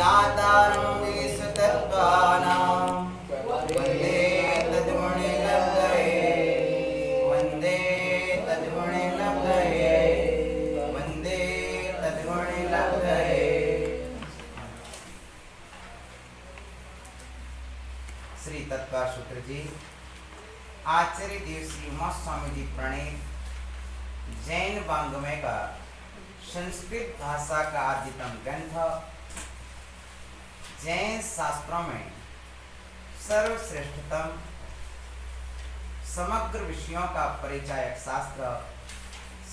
ज्ञातारं विश्वतत्त्वानां वन्दे तद्गुणिलब्धये वन्दे तद्गुणिलब्धये वन्दे तद्गुणिलब्धये। श्री तत्वा सूत्र जी आचार्य देव श्री उमा स्वामी जी प्रणीत जैन वाङ्मय का संस्कृत भाषा का आद्यतम ग्रंथ, जैन शास्त्रों में सर्वश्रेष्ठतम समग्र विषयों का परिचायक शास्त्र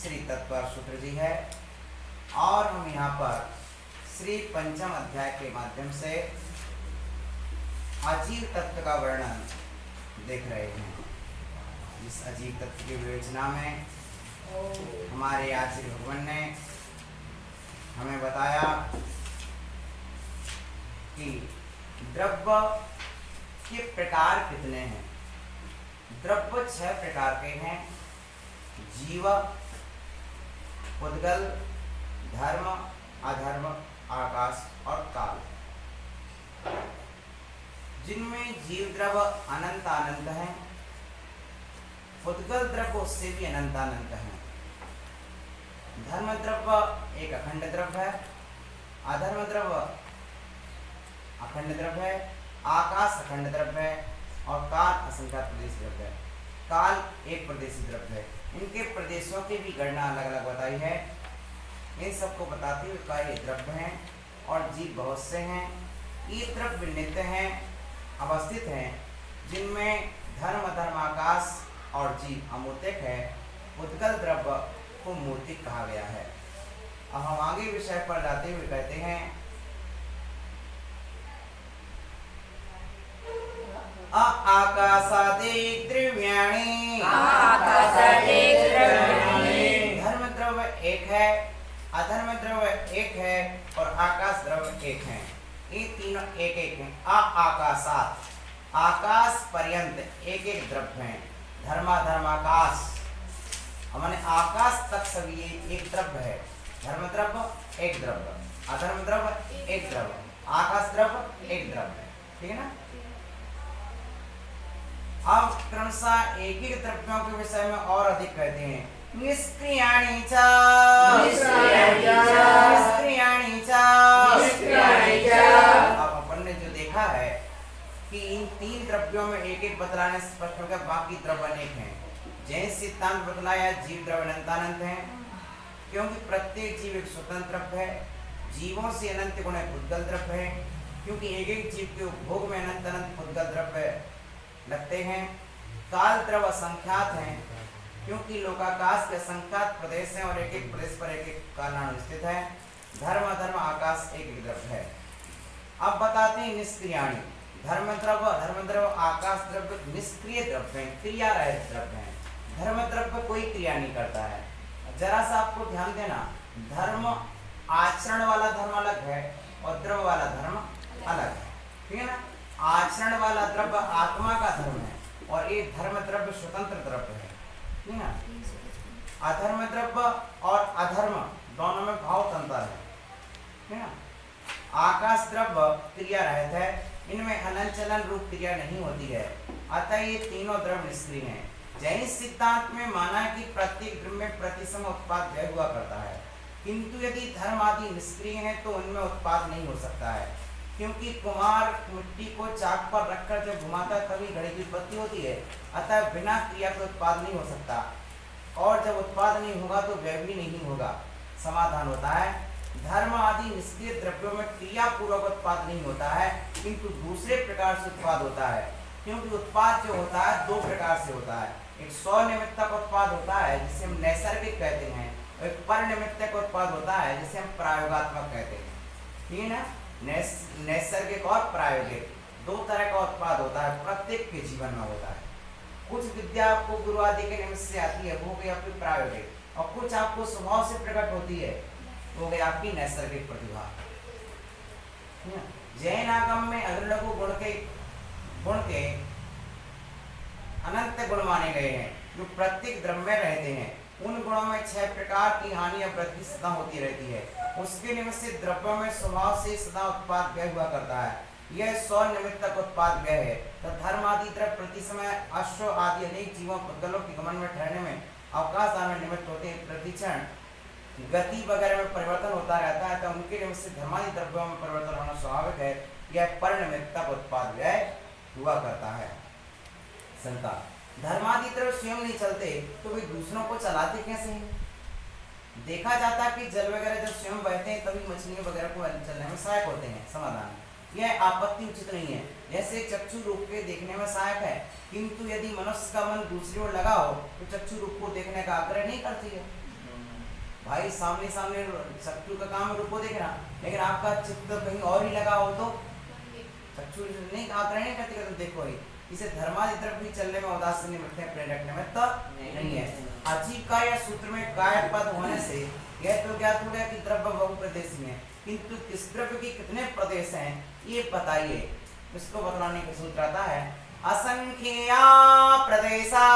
श्री तत्व सूत्र जी है। और हम यहाँ पर श्री पंचम अध्याय के माध्यम से अजीव तत्व का वर्णन देख रहे हैं। इस अजीव तत्व की विवेचना में हमारे आचार्य भगवान ने हमें बताया कि द्रव्य के प्रकार कितने हैं। द्रव्य 6 प्रकार के हैं: जीव, उद्गल, धर्म, अधर्म, आकाश और काल। जिनमें जीव द्रव्य अनंत अनंत है, उद्गल द्रव्य उससे भी अनंत अनंत है, धर्म द्रव्य एक अखंड द्रव्य है, अधर्म द्रव्य अखंड द्रव्य है, आकाश अखंड द्रव्य है और काल असंख्य प्रदेश द्रव्य है। काल एक प्रदेशी द्रव्य है। इनके प्रदेशों की भी गणना अलग अलग बताई है। इन सबको बताते हुए कहा ये द्रव्य हैं और जीव बहुत से हैं। ये द्रव्य नित्य हैं, अवस्थित हैं, जिनमें धर्म, अधर्म, आकाश और जीव अमूर्तिक है। उद्गल द्रव्य को मूर्तिक कहा गया है। अब हम आगे विषय पर जाते हुए कहते हैं आकाशादि द्रव्याणि धर्म द्रव्य एक है, अधर्म द्रव्य एक है और आकाश द्रव्य एक है। ये तीनों एक एक हैं। आकाशात आकाश पर्यंत एक एक द्रव्य हैं। धर्माधर्माकाश माने आकाश तक सभी एक द्रव्य है। धर्म द्रव्य एक द्रव्य, अधर्म द्रव्य एक द्रव्य, आकाश द्रव्य एक द्रव्य। ठीक है ना। अब क्रमशः एक एक द्रव्यों के विषय में और अधिक कहते हैं। निष्क्रियाणि च अब अपन ने जो देखा है कि इन 3 द्रव्यों में एक एक बतलाने स्पष्ट हो गया, बाकी द्रव्य अनेक हैं। जैन सिद्धांत बतलाया जीव द्रव्य अनंत हैं, क्योंकि प्रत्येक जीव एक स्वतंत्र द्रव्य है। जीवों से अनंत गुण उद्गल द्रव्य है, क्योंकि एक एक जीव के उपभोग में अनंत अनंत उद्गल द्रव्य लगते हैं। काल द्रव्य असंख्यात हैं, क्योंकि लोकाकाश के असंख्यात प्रदेश हैं और एक एक प्रदेश पर एक एक कालानु स्थित है। धर्म, अधर्म, आकाश एक एक द्रव्य है। अब बताते हैं निष्क्रियाणि। धर्म द्रव्य, आकाश द्रव्य निष्क्रिय द्रव्य हैं, क्रिया रहित द्रव्य हैं। धर्म द्रव्य कोई क्रिया नहीं करता है। जरा सा आपको ध्यान देना, धर्म आचरण वाला धर्म अलग है और द्रव्य वाला धर्म अलग है। ठीक है ना। आचरण वाला द्रव्य आत्मा का धर्म है और ये धर्म द्रव्य स्वतंत्र द्रव्य है। ठीक है ना। अधर्म द्रव्य और अधर्म दोनों में भाव अंतर है। ठीक है ना। आकाश द्रव्य क्रिया रहित है, इनमें हलन चलन रूप क्रिया नहीं होती है, अतः ये तीनों द्रव्य निष्क्रिय हैं। जैन सिद्धांत में माना कि प्रत्येक द्रव्य में प्रतिसम उत्पाद व्यय हुआ करता है, किंतु यदि धर्म आदि निष्क्रिय हैं तो उनमें उत्पाद नहीं हो सकता है, क्योंकि कुम्हार मिट्टी को चाक पर रखकर जब घुमाता है तभी घड़ी की उत्पत्ति होती है। अतः बिना क्रिया के उत्पाद नहीं हो सकता, और जब उत्पाद नहीं होगा तो व्यय भी नहीं होगा। समाधान होता है, धर्म आदि निष्क्रिय द्रव्यों में क्रिया पूर्वक उत्पाद नहीं होता है, किंतु दूसरे प्रकार से उत्पाद होता है। क्योंकि उत्पाद जो होता है 2 प्रकार से होता है। एक स्वनिमित्तक उत्पाद होता है जिसे हम नैसर्गिक कहते हैं, और एक परनिमित्तक उत्पाद होता है जिसे हम प्रायोगात्मक कहते हैं। ठीक है ना। नैसर्गिक और प्रायोगिक 2 तरह का उत्पाद होता है, प्रत्येक के जीवन में होता है। कुछ विद्या आपको गुरु आदि के निमित्त से आती है, वो गई आपकी प्रायोगिक, और कुछ आपको स्वभाव से प्रकट होती है, वो गई आपकी नैसर्गिक प्रतिभा। जैन आगम में अग्रलघु गुण के अनंत गुण माने गए हैं, जो प्रत्येक द्रव्य में रहते हैं। उन गुणों में 6 प्रकार की हानि या वृद्धि सदा होती रहती है। उसके निमित्त से द्रव्यों में स्वभाव से सदा उत्पाद व्यय हुआ करता है। यह स्व निमित्तक उत्पाद व्यय है। तो धर्म आदि द्रव्य प्रति समय अश्व आदि अनेक जीवों पुद्गलों के गमन में ठहरने में अवकाश आने में निमित्त होते हैं। प्रतिक्षण गति वगैरह में परिवर्तन होता रहता है, तो उनके निमित्त से धर्मादि द्रव्यों में परिवर्तन होना स्वाभाविक है। यह परिनिमित्तक उत्पाद व्यय हुआ करता है। शंका, धर्मादि द्रव्य स्वयं नहीं चलते तो वे दूसरों को चलाते कैसे हैं? देखा जाता है कि जल वगैरह जब स्वयं बहते हैं तभी मछलियां वगैरह को चलने में सहायक होते हैं। समाधान, यह आपत्ति उचित नहीं है। जैसे चक्षु रूप के देखने में सहायक है, किंतु यदि मनुष्य का मन दूसरी ओर लगा हो तो चक्षु रूप को देखने का आग्रह नहीं करती है। भाई सामने सामने चक्षु का काम रूप को देखना, लेकिन आपका चित्त कहीं और ही लगा हो तो चक्षु नहीं आग्रह नहीं करती। तो देखो ही इसे धर्मादि द्रव्य भी चलने में उदासीन निमित्त है, प्रेरक निमित्त नहीं है। आजीविका या सूत्र में काय पद होने से यह तो ज्ञात हो गया कि द्रव्य बहुप्रदेशी है, किंतु किस द्रव्य के कितने प्रदेश हैं ये बताइए। इसको बतलाने का सूत्र आता है असंख्या प्रदेशा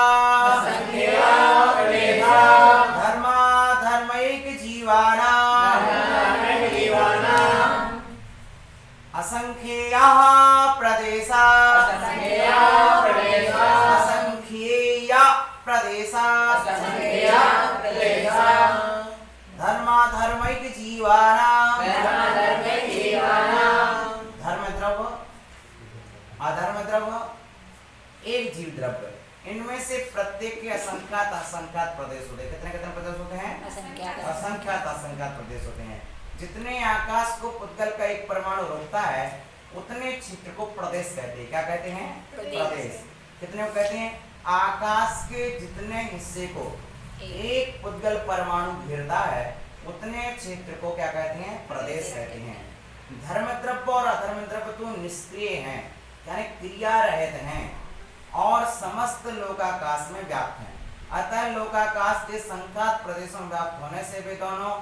धर्मा धर्मैक जीवाना असंख्या प्रदेशा असंख्येया प्रदेशा धर्मा धर्मैक जीवाना धर्म द्रव्य अधर्म द्रव्य एक जीव द्रव्य, इनमें से प्रत्येक के असंख्यात असंख्यात प्रदेश होते हैं। कितने कितने प्रदेश होते हैं? असंख्यात असंख्यात प्रदेश होते हैं। जितने आकाश को पुद्गल का एक परमाणु रोकता है उतने क्षेत्र को प्रदेश कहते हैं। क्या कहते हैं? प्रदेश। कितने को कहते हैं? आकाश के जितने हिस्से को एक पुद्गल परमाणु घेरता है उतने क्षेत्र को क्या कहते हैं? प्रदेश कहते हैं। धर्म द्रव्य और अधर्म द्रव्य तो निष्क्रिय हैं, यानी क्रिया रहित हैं और समस्त लोकाकाश में व्याप्त हैं। अतः लोकाकाश के संख्यात प्रदेशों में व्याप्त होने से वे दोनों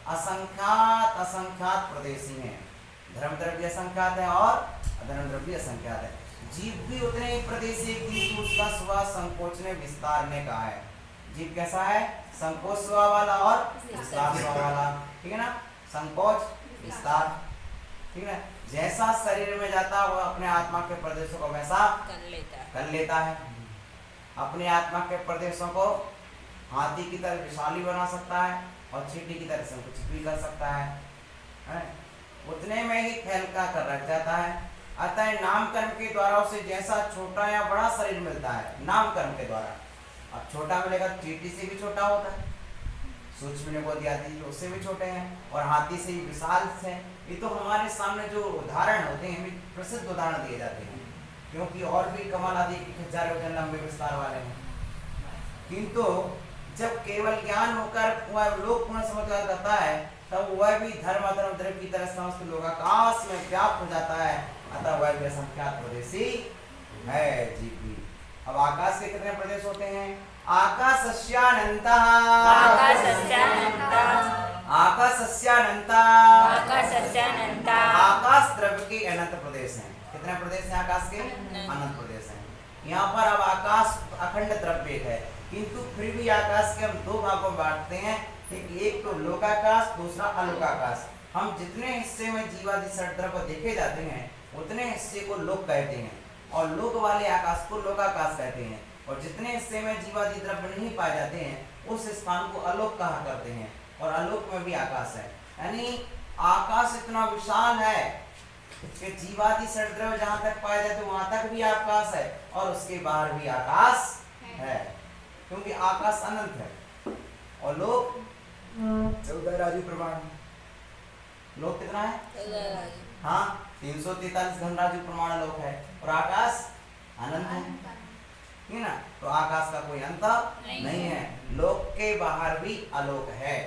असंख्यात असंख्यात प्रदेशी हैं। धर्म द्रव्य असंख्यात है और अधर्म द्रव्य असंख्यात है। जीव भी उतने ही प्रदेशी, किंतु उसका स्वभाव संकोचने विस्तारने का है। जीव कैसा है? संकोच स्वभाव वाला और विस्तार स्वभाव वाला, ठीक है ना? संकोच विस्तार, ठीक है। जैसा शरीर में जाता है वो अपने आत्मा के प्रदेशों को वैसा कर लेता है। अपने आत्मा के प्रदेशों को हाथी की तरह विशाली बना सकता है और चींटी की तरह संकुचित भी कर सकता है। उतने में ही फैलका कर रख जाता है। अतः नामकर्म के द्वारा उसे जैसा छोटा या बड़ा शरीर मिलता है नामकर्म के द्वारा, अब छोटा मिलेगा चींटी से भी छोटा होता है, सूक्ष्म निबोध आदि उससे भी छोटे हैं और हाथी से भी विशाल है। ये तो हमारे सामने जो उदाहरण होते हैं प्रसिद्ध उदाहरण दिए जाते हैं, क्योंकि और भी कमाल आदि हजार वजन लंबे विस्तार वाले हैं। किंतु जब केवल ज्ञान होकर वह लोक पूर्ण समझ जाता है तब वह भी धर्म अधर्म द्रव्य की तरह समस्त लोकाकाश में व्याप्त हो जाता है। अतः वह भी असंख्यात प्रदेशी है जीव भी। अब आकाश के कितने प्रदेश होते हैं? आकाशस्यानंतः आकाश द्रव्य के अनंत प्रदेश हैं। कितने प्रदेश हैं आकाश के? अनंत प्रदेश हैं। यहाँ पर अब आकाश अखंड द्रव्य है, किंतु फिर भी आकाश के हम दो भागों में बांटते हैं, एक तो लोकाकाश, दूसरा अलोकाकाश। हम जितने हिस्से में जीवादि षड द्रव्य देखे जाते हैं उतने हिस्से को लोक कहते हैं और लोक वाले आकाश को लोकाकाश कहते हैं, और जितने हिस्से में जीवादि द्रव्य नहीं पाए जाते हैं उस स्थान को अलोक कहा करते हैं, और अलोक में भी आकाश है। यानी आकाश इतना विशाल है कि जीवादि षड द्रव्य जहां तक पाए जाते वहां तक भी आकाश है और उसके बाहर भी आकाश है, क्योंकि आकाश अनंत है। और लोक 14 राजू प्रमाण, लोक कितना है? हाँ, 343 घन राजू प्रमाण लोक है और आकाश अनंत है, ठीक है ना? तो आकाश का कोई अंत नहीं है। लोक के बाहर भी आलोक है,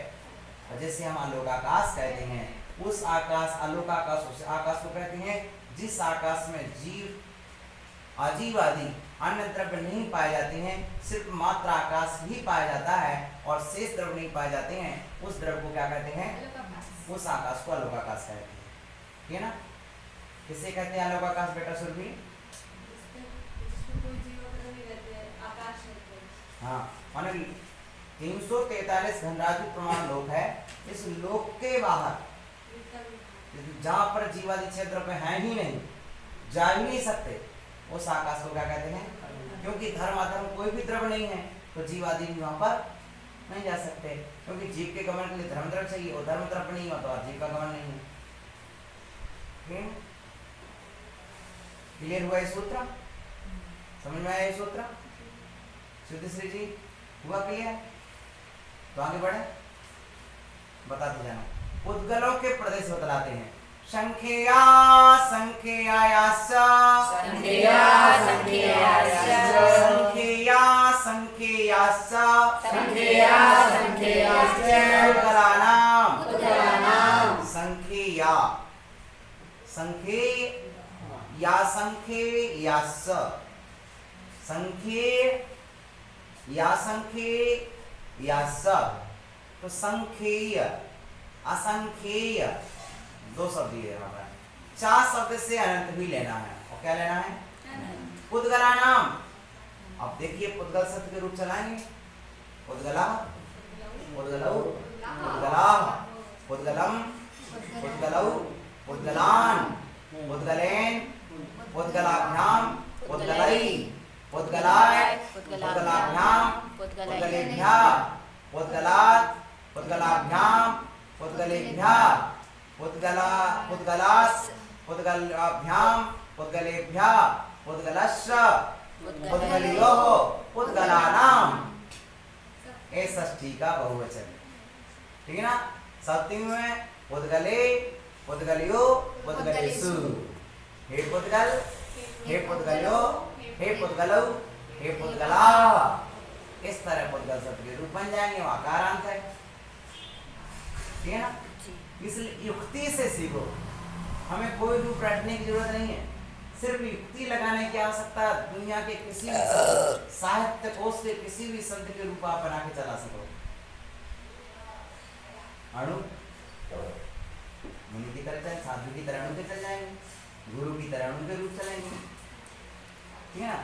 जैसे हम आलोकाकाश कहते हैं। उस आकाश आलोकाकाश उस आकाश को कहते हैं जिस आकाश में जीव अजीव आदि अन्य द्रव्य नहीं पाए जाते हैं, सिर्फ मात्र आकाश ही पाया जाता है और शेष द्रव्य नहीं पाए जाते हैं। उस द्रव्य को क्या कहते हैं? उस आकाश को आलोकाकाश कहते हैं, ठीक है ना? किसे कहते हैं आलोकाकाश बेटा सुरभि? हाँ, 343 घनराशि प्रमाण लोक है। इस लोक के बाहर जहां पर जीवादि क्षेत्र पे है ही नहीं, जा ही नहीं सकते, उस आकाश को क्या कहते हैं? क्योंकि धर्म अधर्म कोई भी द्रव्य नहीं है तो जीवादि भी वहां पर नहीं जा सकते, क्योंकि जीव के गमन के लिए धर्म द्रव्य चाहिए और धर्म द्रव्य नहीं हुआ तो जीव का गमन नहीं है। क्लियर हुआ ये सूत्र? समझ में आया ये सूत्र? श्रुतिश्री जी हुआ क्लियर? तो आगे बढ़े, बताते जाना। उद्गलों के प्रदेश बतलाते हैं। संख्या संख्यायाश्च संख्या संख्यायाश्च संख्या संख्यायाश्च संख्या संख्यायाश्च उद्गलानां संख्या तो संख्येय असंख्येय दो शब्द ये यहाँ पर, 4 शब्द से अनंत भी लेना है। और क्या लेना है? उद्गलानां। अब देखिए पुद्गल शब्द के रूप चलाएंगे। उद्गला, उद्गलौ, उद्गलाः, उद्गलम्, उद्गलौ, उद्गलान्, उद्गलेन, उद्गलाभ्याम, उद्गलै, उद्गलाय, उद्गलाभ्याम, उद्गलेभ्यः, उद्गलात्, उद्गलाभ्याम, उद्गलेभ्यः, उद्गलास्, उद्गलाभ्याम, उद्गलेभ्यः, उद्गलश्च, उद्गलयोः, उद्गलानां। ये षष्ठी का बहुवचन, ठीक है ना? सप्तमी में उद्गले, उद्गलयो, उद्गलेषु। हे पुद्गल, हे पुद्गलयो, हे पुद्गलौ, हे पुद्गलाः। इस तरह पुद्गल शब्द के रूप बन जाएंगे, आकारांत है, ठीक है ना? इसलिए युक्ति से सीखो, हमें कोई रूप रटने की जरूरत नहीं है, सिर्फ युक्ति लगाने की आवश्यकता। दुनिया के किसी भी साहित्य कोश से किसी भी शब्द के रूप आप बना के चला सको। अणु मुनि की तरह चले, साधु की तरह अणु के चल जाएंगे, गुरु की तरह अणु के रूप चलेंगे, ठीक है ना?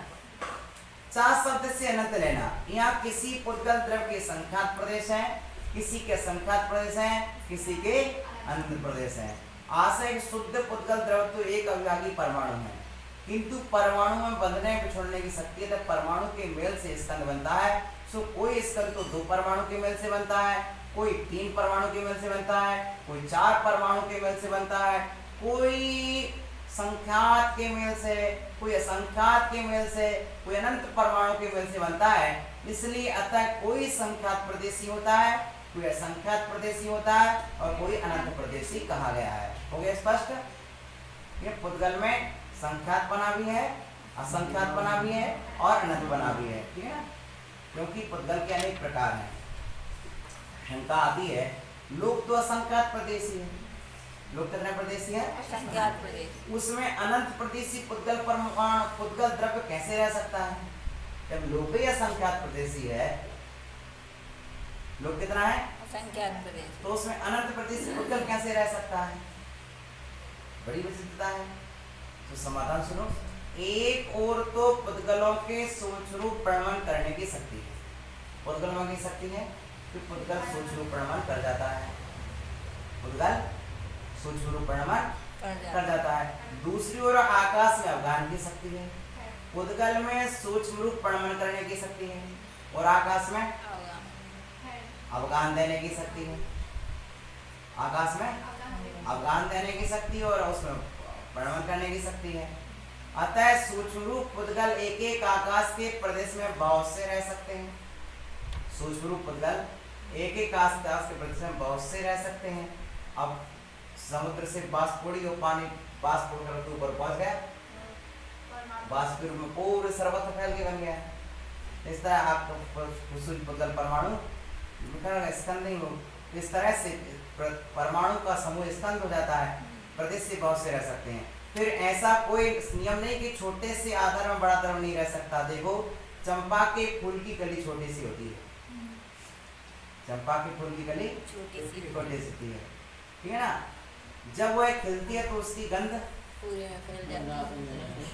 4 शब्द से अनंत लेना। यहाँ किसी पुद्गल द्रव्य के संख्यात प्रदेश है, किसी के संख्यात प्रदेश है, किसी के अनंत प्रदेश है। आशय शुद्ध पुद्गल द्रव्य तो एक अविभागी परमाणु है, किंतु परमाणु में बंधने बिछोड़ने की शक्ति है। परमाणु के मेल से स्कंद बनता है। सो कोई स्कंद तो 2 परमाणु के मेल से बनता है, कोई 3 परमाणु के मेल से बनता है, कोई 4 परमाणु के मेल से बनता है, कोई संख्यात के मेल से, कोई असंख्यात के मेल से, कोई अनंत परमाणु के मेल से बनता है। इसलिए अतः कोई संख्यात प्रदेशी होता है, कोई असंख्यात प्रदेशी होता है और कोई अनंत प्रदेशी कहा गया है। हो गया स्पष्ट? ये पुद्गल में संख्यात बना भी है, असंख्यात बना भी है और अनंत बना भी है, ठीक है? क्योंकि पुद्गल के अनेक प्रकार हैं। शंका आती है, लोक तो असंख्यात प्रदेशी है, लोक कितने प्रदेशी है? असंख्यात प्रदेश। उसमें अनंत प्रदेशी पुद्गल परमाणु पुद्गल द्रव्य कैसे रह सकता है? जब लोक ही असंख्यात प्रदेशी है, लोक कितना है? असंख्यात प्रदेश, तो उसमें अनंत प्रदेशी पुद्गल कैसे रह सकता है? बड़ी विचित्रता है। तो समाधान सुनो। एक और तो पुद्गलों के सूक्ष्म रूप प्रणमन करने की शक्ति है। पुद्गलों की शक्ति है कि पुद्गल सूक्ष्म रूप प्रणमन कर जाता है, पुद्गल सूक्ष्म रूप प्रणमन कर जाता है। दूसरी ओर आकाश में अवगाहन की शक्ति है। पुद्गल में सूक्ष्म रूप प्रणमन करने की शक्ति है और आकाश में अवगाहन देने की शक्ति है। आकाश में अवगाहन देने की शक्ति और उसमें प्रणमन करने की शक्ति है। अतः सूक्ष्म रूप पुद्गल एक एक आकाश के प्रदेश में बहुत से रह सकते हैं। सूक्ष्म रूप पुद्गल एक एक आकाश के प्रदेश में बहुत से रह सकते हैं। अब समुद्र से बाष्प उड़ी और पानी बाष्प उड़कर तो ऊपर पहुंच गया, बाष्प के रूप में पूरे सर्वत्र फैल के बन गया। इस तरह आपका सूक्ष्म पुद्गल परमाणु स्कंद नहीं हो, इस तरह से परमाणु का समूह स्कंद हो जाता है, प्रदेश से बहुत से रह सकते हैं। फिर ऐसा कोई नियम नहीं कि छोटे से आधार में बड़ा द्रव्य नहीं रह सकता। देखो चंपा के फूल की कली छोटी सी होती है, चंपा के फूल की कली छोटी सी होती है, ठीक है ना? जब वह खिलती है तो उसकी गंध पूरे में फैल जाती है।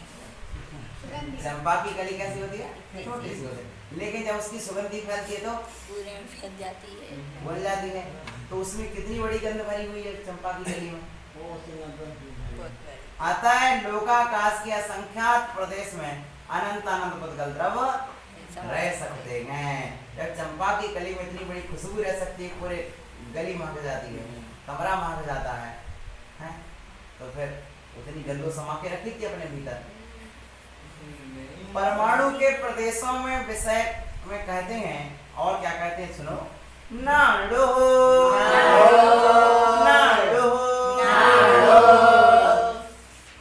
चंपा की कली कैसी होती है? छोटी सी होती है। लेकिन जब उसकी सुगंधी फैलती है तो पूरे में फैल जाती है। बोल जाती है। तो उसमें कितनी बड़ी गंध भरी हुई है चंपा की कली में। बहुत बड़ी। अतः लोकाकाश के असंख्यात प्रदेश में अनंत अनंत पुद्गल द्रव रह सकते हैं। जब चंपा की कली में इतनी बड़ी खुशबू रह सकती है, पूरे गली महक जाती है, कमरा महक जाता है, हैं? तो फिर उतनी गंदो समा के रखी थी अपने भीतर। परमाणु के प्रदेशों में विषय में कहते हैं, और क्या कहते हैं सुनो, नाड़ो नाड़ो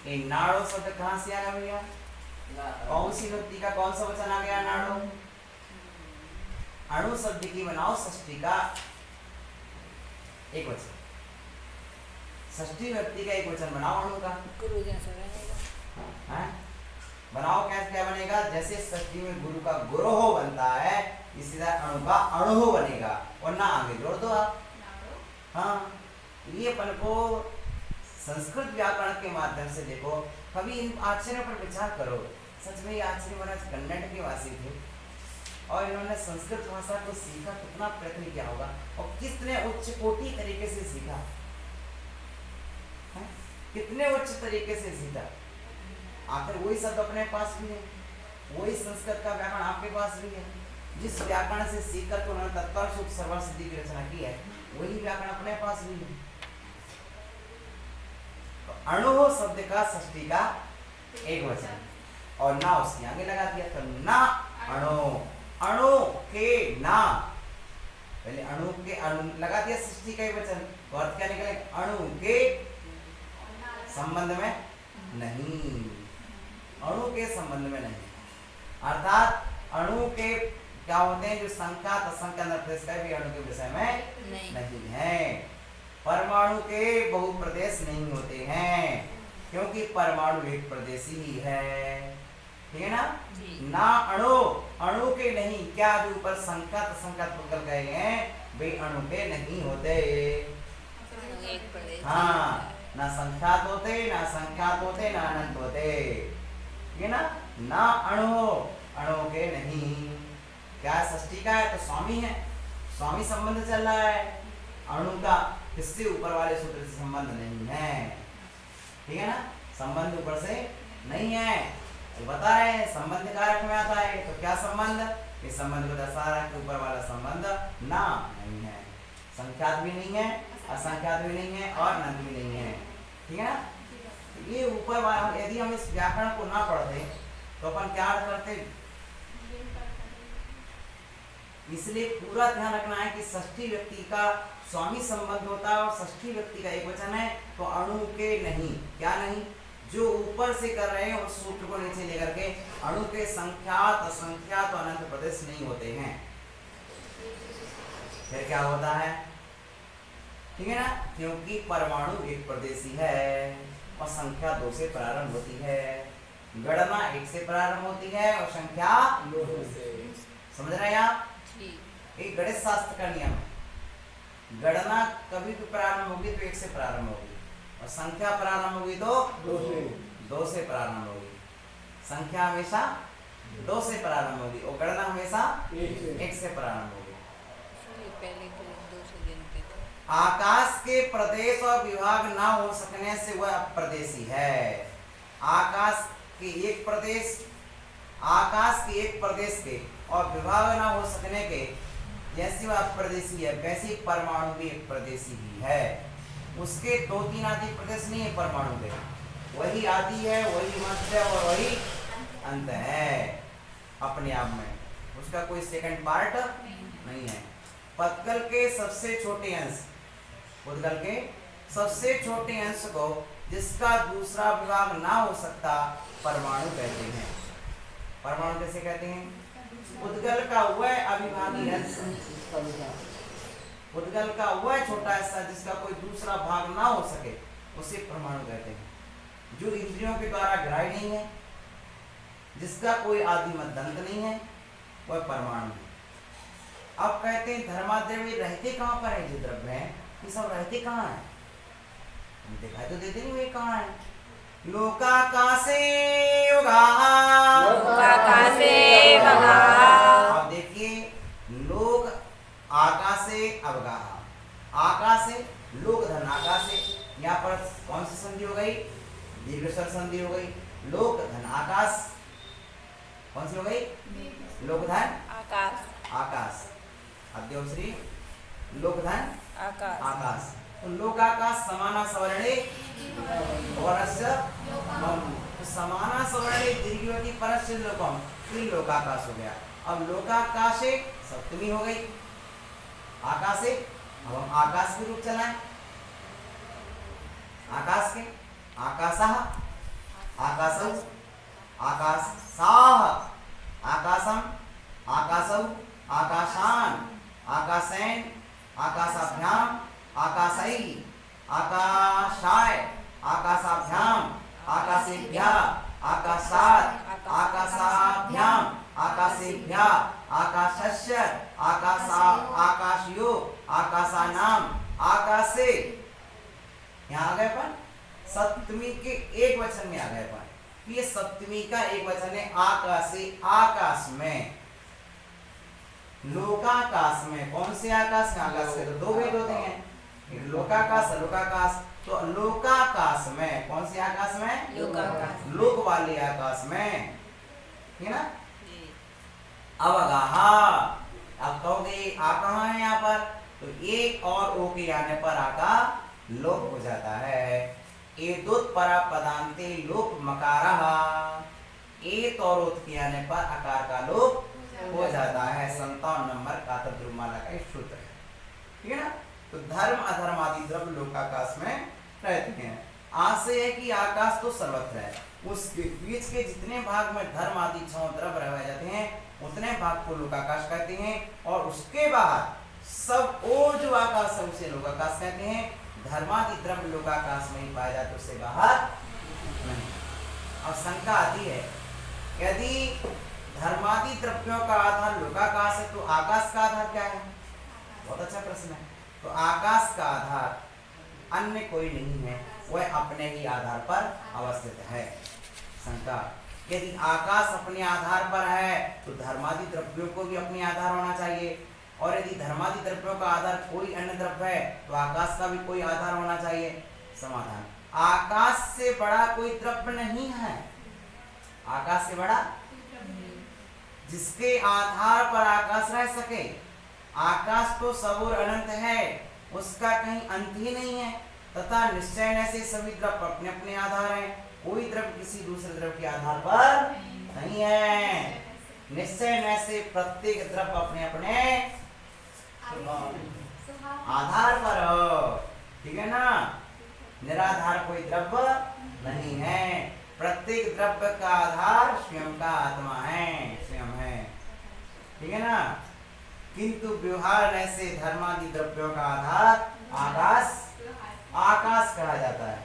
ये नाड़ो शब्द कहाँ से आया भैया? कौन सी व्यक्ति का कौन सा वचन आ गया नाड़ो? अणु शब्द की बनाओ षष्ठी का एक वचन, षष्ठी व्यक्ति का एक वचन बनाओ अणु का। गुरु जैसा बनेगा। हैं? बनाओ कैसे, क्या बनेगा? जैसे षष्ठी में गुरु का गुरोह बनता है, इसी तरह अणु का अणुह बनेगा, और ना आगे जोड़ दो आप। हाँ, ये अपन को संस्कृत व्याकरण के माध्यम से देखो, कभी इन आश्चर्यों पर विचार करो। सच में ये आचार्य महाराज कन्नड़ के वासी थे और इन्होंने संस्कृत भाषा को सीखा, कितना प्रयत्न किया होगा और कितने उच्च कोटि तरीके से सीखा है? कितने उच्च तरीके से सीखा। आखिर वही शब्द अपने पास भी है, वही संस्कृत का व्याकरण आपके पास भी है। जिस व्याकरण से सीखकर तो उन्होंने तत्काल सुख सर्वा सिद्धि की रचना की है, वही व्याकरण अपने पास भी है। तो अणु शब्द का षष्ठी का एक वचन और ना उसके आगे लगा दिया, तो ना अणु, अणु के ना, पहले अणु के अणु लगा दिया, षष्ठी का एक वचन, तो अर्थ क्या निकले? अणु के संबंध में नहीं, अणु के संबंध में नहीं, अर्थात अणु के क्या होते हैं जो संख्यात असंख्यात प्रदेश का भी अणु के विषय में नहीं है। परमाणु के बहुप्रदेश नहीं होते हैं, क्योंकि परमाणु एक प्रदेशी ही है, ठीक है ना? ना अणु, अणु के नहीं, क्या जो ऊपर संख्यात असंख्यात पुद्गल गए हैं वे अणु के नहीं होते। एक प्रदेश। हाँ, ना संख्यात होते, ना संख्यात होते, ना अनंत होते, ठीक है ना? ना अणु, अणु के नहीं। क्या षष्ठी का है तो स्वामी है, स्वामी संबंध चल रहा है, अणु का किससे ऊपर वाले सूत्र से संबंध नहीं है, ठीक है ना? संबंध ऊपर से नहीं है, तो बता रहे हैं संबंध कारक में आता है, तो क्या संबंध? इस संबंध को दर्शा रहा है कि ऊपर वाला संबंध ना नहीं है, संख्यात भी नहीं है, असंख्यात भी नहीं है और अनंत भी नहीं है, ठीक है ना? ये ऊपर वाला, यदि हम इस व्याकरण को ना पढ़ते तो अपन क्या अर्थ करते? इसलिए पूरा ध्यान रखना है कि षष्ठी व्यक्ति का स्वामी संबंध होता है और षष्ठी व्यक्ति का एक वचन है, तो अणु के नहीं, क्या नहीं, जो ऊपर से कर रहे हैं उस सूत्र को नीचे लेकर के अणु के संख्यात असंख्यात और अनंत प्रदेश नहीं होते हैं। फिर क्या होता है, ठीक है ना? क्योंकि परमाणु एक प्रदेशी है और संख्या 2 से प्रारंभ होती है, गणना 1 से प्रारंभ होती है और संख्या 2 से। समझ रहे हैं आप? एक गणित शास्त्र का नियम है, गणना कभी भी प्रारंभ होगी तो 1 से प्रारंभ होगी और संख्या प्रारंभ होगी तो 2 से प्रारंभ होगी। संख्या हमेशा 2 से प्रारंभ होगी और गणना हमेशा 1 से प्रारंभ होगी। पहले 2 से गिनते थे। आकाश के प्रदेश और विभाग ना हो सकने से वह अप्रदेशी है। आकाश के एक प्रदेश, आकाश के एक प्रदेश के और विभाग ना हो सकने के जैसे वह अप्रदेशी है, वैसे परमाणु भी एक प्रदेशी ही है। उसके 2-3 आदि प्रदेश नहीं है परमाणु के, वही आदि है, वही मध्य और वही अंत है अपने आप में, उसका कोई सेकंड पार्ट नहीं है। पद्गल के सबसे छोटे अंश, उद्गल के सबसे छोटे अंश को जिसका दूसरा विभाग ना हो सकता परमाणु कहते हैं। परमाणु कैसे कहते हैं? उद्गल का वह अविभागी अंश, उद्गल का वह छोटा हिस्सा जिसका कोई दूसरा भाग ना हो सके उसे परमाणु कहते हैं। जो इंद्रियों के द्वारा ग्राह्य नहीं है, जिसका कोई आदि मध्यांत नहीं है, वह परमाणु है। अब कहते हैं धर्माद्रव्य रहते कहाँ पर है? जो द्रव्य है ये सब रहते कहाँ है? दिखाई तो देते नहीं, वे कहाँ है? लोकाकाशे योगा, लोकाकाशे योगा, आकाशे अवगाह, आकाशे लोक धन आकाशे, यहाँ पर कौन सी संधि हो गई? दीर्घ स्वर संधि हो गई। लोक धन आकाश, कौन सी हो गई? लोक धन आकाश, आकाश, अद्योश्री लोक धन आकाश, आकाश। तो लोकाकाश समाना सवर्णे परस्य लोकम, तो समाना सवर्णे दीर्घवती परस्य लोकम, फिर लोकाकाश हो गया। अब लोकाकाशे सप्तमी हो गई, आकाशे। अब हम आकाश के रूप चलाएं, आकाश के आकाशः, आकाशौ, आकाशाः, आकाशम, आकाशौ, आकाशान, आकाशैन, आकाशाभ्याम, आकाशै, आकाशाय, आकाशाभ्याम, आकाशेभ्यः, आकाशात्, आकाशाभ्याम, आकाशेभ्यः, आकाशस्य, आकाशयो, आकाशानाम, आकाशे। यहाँ आ गए अपन सप्तमी के एक वचन में आ गए अपन। ये सप्तमी का एक वचन है आकाशे, आकाश में। लोकाकाश में, कौन से आकाश में? आकाश के तो दो भेद होते हैं, एक लोकाकाश, लोकाकाश। तो लोकाकाश में, कौन से आकाश में? लोकाकाश, लोक वाले आकाश में, है ना? जी। अवगाहा, अब कहोगे आ कहाँ है यहाँ पर? तो एक और ओ के आने पर आका लोप हो जाता है। एतोत परा पदांते लोप मकारः, एत और उत के आने पर आकार का लोप हो जाता है। 57 नंबर का तद्रुमाला का सूत्र है, ठीक है ना? तो धर्म अधर्म आदि द्रव्य लोकाकाश में रहते हैं। आज से है कि आकाश तो सर्वत्र है, उसके बीच के जितने भाग में धर्म आदि छह द्रव्य रह जाते हैं उतने भाग को लोकाकाश कहते हैं, और उसके बाद सब और जो आकाश है उसे लोकाकाश कहते हैं। धर्मादि द्रव्य लोकाकाश में ही पाए जाते, उससे बाहर नहीं। अब शंका आती है, यदि धर्मादि द्रव्यों का आधार लोकाकाश है तो आकाश का आधार क्या है? बहुत अच्छा प्रश्न है। तो आकाश का आधार अन्य कोई नहीं है, वह अपने ही आधार पर अवस्थित है। शंका, यदि आकाश अपने आधार पर है तो धर्मादि द्रव्यों को भी अपने आधार होना चाहिए, और यदि धर्मादि द्रव्यों का आधार कोई अन्य द्रव्य है तो आकाश का भी कोई आधार होना चाहिए। समाधान, आकाश से बड़ा कोई द्रव्य नहीं है। आकाश से बड़ा जिसके आधार पर आकाश रह सके। आकाश तो सब और अनंत है, उसका कहीं अंत ही नहीं है, तथा निश्चय से सभी द्रव्य अपने अपने आधार हैं। कोई द्रव्य किसी दूसरे द्रव्य के आधार पर नहीं है। निश्चय से प्रत्येक द्रव्य अपने अपने आधार पर हो, ठीक है ना? निराधार कोई द्रव्य नहीं है। प्रत्येक द्रव्य का आधार स्वयं का आत्मा है, स्वयं है, ठीक है ना? किंतु व्यवहार से धर्मादि द्रव्यों का आधार आकाश, आकाश कहा जाता है।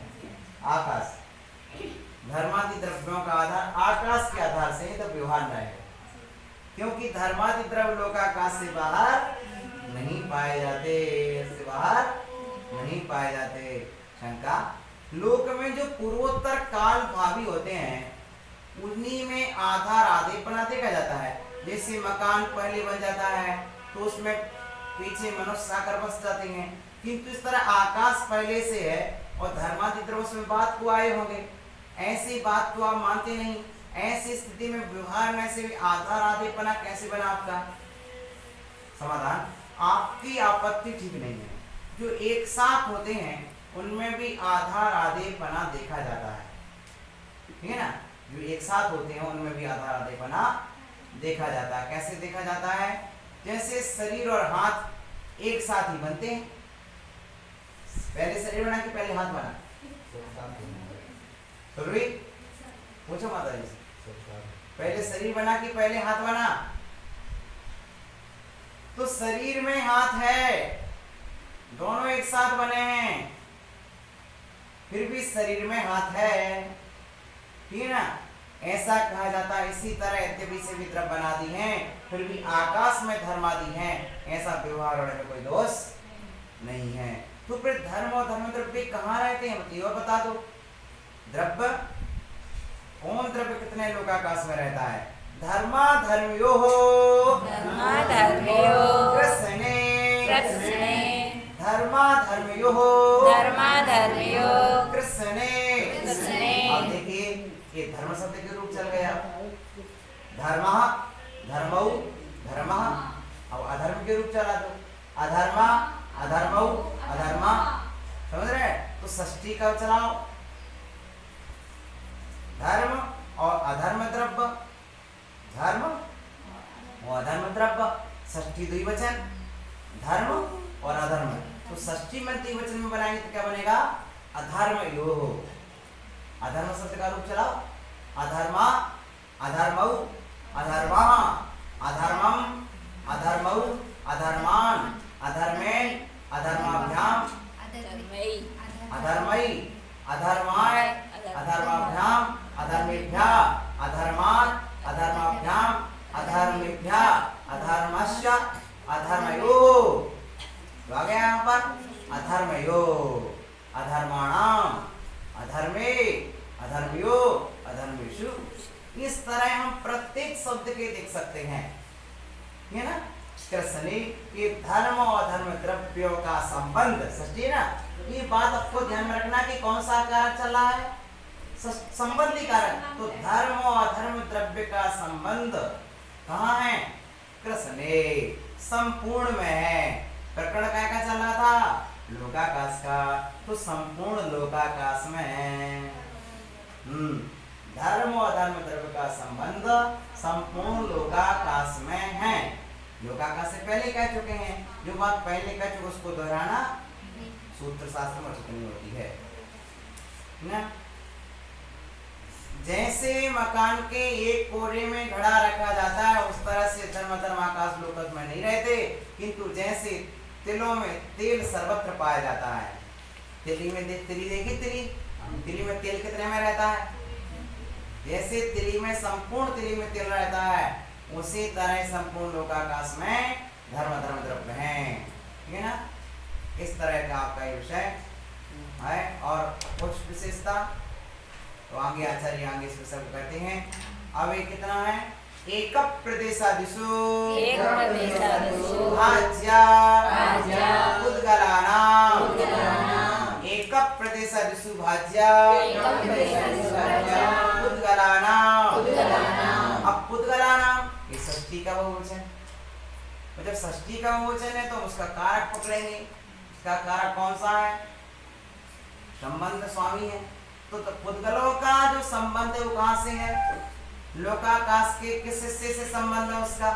आकाश धर्मादि द्रव्यों का आधार आकाश के आधार से ही तो व्यवहार रहेगा, क्योंकि धर्मादि द्रव्य लोकाकाश से बाहर नहीं पाए जाते, इससे बाहर नहीं पाए जाते। शंका, लोक में जो पूर्वोत्तर काल भावी होते हैं उन्हीं में आधार आदेपना देखा जाता है। जैसे मकान पहले बन जाता है तो उसमें पीछे मनुष्य आकर बस जाते हैं, किंतु इस तरह आकाश पहले से है और धर्मादि द्रव्य उसमें बात को आए होंगे। ऐसी बात को आप मानते नहीं। ऐसी स्थिति में व्यवहार में से भी आधार आदेपना कैसे बना आपका? समाधान, आपकी आपत्ति ठीक नहीं है। जो एक साथ होते हैं उनमें भी आधार आदेपना देखा जाता है, ठीक है ना? जो एक साथ होते हैं उनमें भी आधार आदेपना देखा जाता है। कैसे देखा जाता है? जैसे शरीर और हाथ एक साथ ही बनते हैं। पहले शरीर बना कि पहले हाथ बना? पूछो माता जी से, पहले शरीर बना कि पहले हाथ बना? तो शरीर में हाथ है, दोनों एक साथ बने हैं, फिर भी शरीर में हाथ है, ठीक है ना? ऐसा कहा जाता है। इसी तरह यद्यपि से भी द्रव्य बनादी हैं फिर भी आकाश में धर्मादि हैं, ऐसा व्यवहार होने में कोई दोष नहीं है। तो फिर धर्म और धर्म द्रव्य कहाँ रहते हैं बताइए, और बता दो। द्रव्य कौन द्रव्य कितने लोकाकाश में रहता है? धर्मा धर्मयो धर्मा धर्मयो कृष्णे कृष्णे धर्माधर्मयोः धर्माधर्मयोः कृष्णे। कृष्णे। अब देखिए ये धर्म शब्द के रूप चल गया। धर्मः धर्मौ धर्मः, अब अधर्म के रूप चला दो। अधर्मा अधर्मौ अधर्मा, समझ रहे हैं? तो षष्ठी का चलाओ। धर्म और अधर्म द्रव्य, धर्म और अधर्म द्रव्य, षष्ठी द्विवचन, धर्म और अधर्म। तो षष्ठी में द्विवचन में बनाएंगे तो क्या बनेगा? अधर्मयोः। अधर्म शब्द का रूप चलाओ। अधर्मा अधर्मौ अधर्मः, अधर्मम अधर्मौ अधर्मान, अधर्मेण अधर्माभ्याम धर्मैः अधर्मै अधर्माय अधर्माभ्याम अधर्मेभ्यः अधर्मात् अधर्माभ्याम अधर्मेभ्यः अधर्मस्य अधर्मयोः। आ गया यहाँ पर अधर्मयोः, अधर्माणाम अधर्मे अधर्मयो अधर्मेषु। इस तरह हम प्रत्येक शब्द के देख सकते हैं, है ना? कृष्णे ये धर्म और धर्म द्रव्यों का संबंध, षष्ठी ना, ये बात आपको ध्यान में रखना कि कौन सा कारक चल रहा है? संबंधी कारक। तो धर्म और धर्म द्रव्य का संबंध कहाँ है? कृष्णे, संपूर्ण में है। प्रकरण क्या क्या चल रहा था? लोकाकाश का, तो संपूर्ण लोकाकाश में है। धर्म और धर्म द्रव्य का संबंध संपूर्ण लोकाकाश में है। लोकाकाश से पहले कह चुके हैं, जो बात पहले कह चुके उसको दोहराना सूत्र शास्त्र में उचित नहीं होती है ना? जैसे मकान के एक कोने में घड़ा रखा जाता है, उस तरह से धर्म धर्म आकाश लोक में नहीं रहते, किंतु जैसे तिलों में तेल सर्वत्र पाया जाता है। तिली में तिली देखी, तिली में तेल कितने में रहता है? जैसे तिली में संपूर्ण तिली में तेल रहता है, उसी तरह संपूर्ण लोकाकाश में धर्म धर्म द्रव्य है। ठीक है ना? इस तरह का आपका ये विषय है। और कुछ विशेषता तो आगे आचार्य आगे इस विषय को कहते हैं। अब ये कितना है? एक प्रदेशादिषु भाज्या उद्गलानां, एक प्रदेशादिषु भाज्या उद्गलानां। अब उद्गलानां ये षष्ठी का बहुवचन, तो जब षष्ठी का बहुवचन है तो उसका कारक पकड़ेंगे। उसका कारक कौन सा है? संबंध स्वामी है। तो पुद्गलों का जो संबंध है वो कहाँ से है? लोकाकाश के किस हिस्से से संबंध है उसका?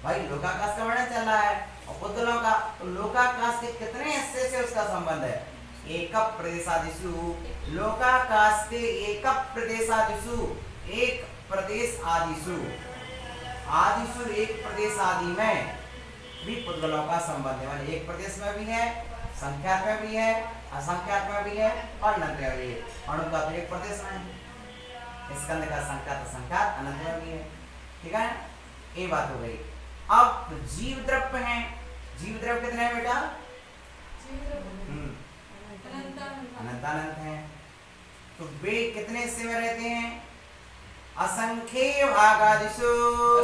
भाई लोकाकाश का वर्णन चल रहा है, और पुद्गलों का तो लोकाकाश के कितने हिस्से से उसका संबंध है? एक प्रदेशादिषु, लोकाकाश के एक प्रदेशादिषु, एक प्रदेश आदिषु, आदिषु एक प्रदेश आदि में भी पुद्गलों का संबंध है। माने एक प्रदेश में भी है, संख्यात में भी है, असंख्यात में भी है और अनंत में भी है। अणु का तो एक प्रदेश में है, स्कंद का संख्यात असंख्यात अनंत में भी है। ठीक है, ये बात हो गई। अब तो जीव द्रव्य है। जीव द्रव्य कितने हैं बेटा? अनंत है। तो वे कितने हिस्से में रहते हैं? असंख्येय भागादिषु,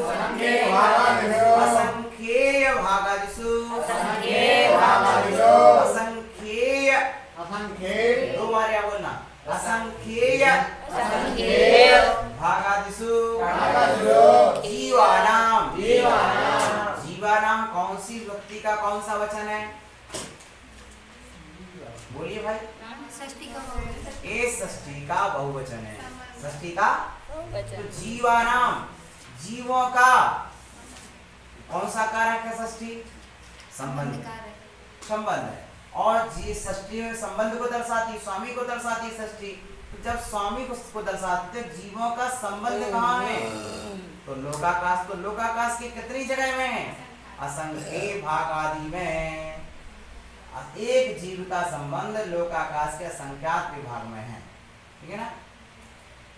असंख्येय भागादिषु, असंख्येय दो बार या बोलना, असंख्येय भागादिषु जीवानाम। जीवानाम कौन सी व्यक्ति का कौन सा वचन है? बोलिए भाई। ये षष्ठी का बहुवचन है। षष्ठी का तो जीवानाम, जीवों का कौन सा कारक है? षष्ठी संबंध, संबंध है। और जी षष्ठी में संबंध को दर्शाती, स्वामी को दर्शाती षष्ठी। तो जब स्वामी को दर्शाते तो जीवों का संबंध कहाँ है? तो लोकाकाश। तो लोकाकाश की कितनी जगह में है? असंख्य भाग आदि में। एक जीव का संबंध लोकाकाश के असंख्यात विभाग में है। ठीक है ना?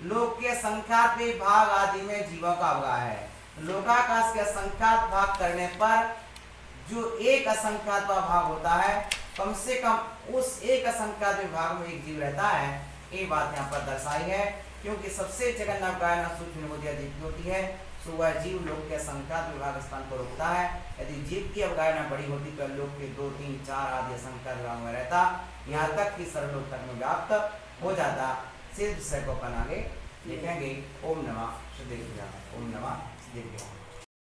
लोक के असंख्यात विभाग आदि में जीवों का अवगाह है। लोकाकाश के असंख्यात भाग करने पर जो एक असंख्यात भाग होता है, कम से कम उस एक असंख्यात विभाग में एक जीव रहता है। ये बात यहाँ पर दर्शाई है। क्योंकि सबसे जघन्य अवगाहना सूक्ष्म निबोधि अधिक होती है, सो वह जीव लोक के असंख्यात विभाग स्थान को रोकता है। यदि जीव की अवगाहना बड़ी होती तो लोक के 2, 3, 4 आदि असंख्यात विभाग में रहता, यहाँ तक कि सर्वलोक में व्याप्त हो जाता। से विषय को अपन आगे देखेंगे। ओम नमः शिवाय। ओम नमः शिवाय।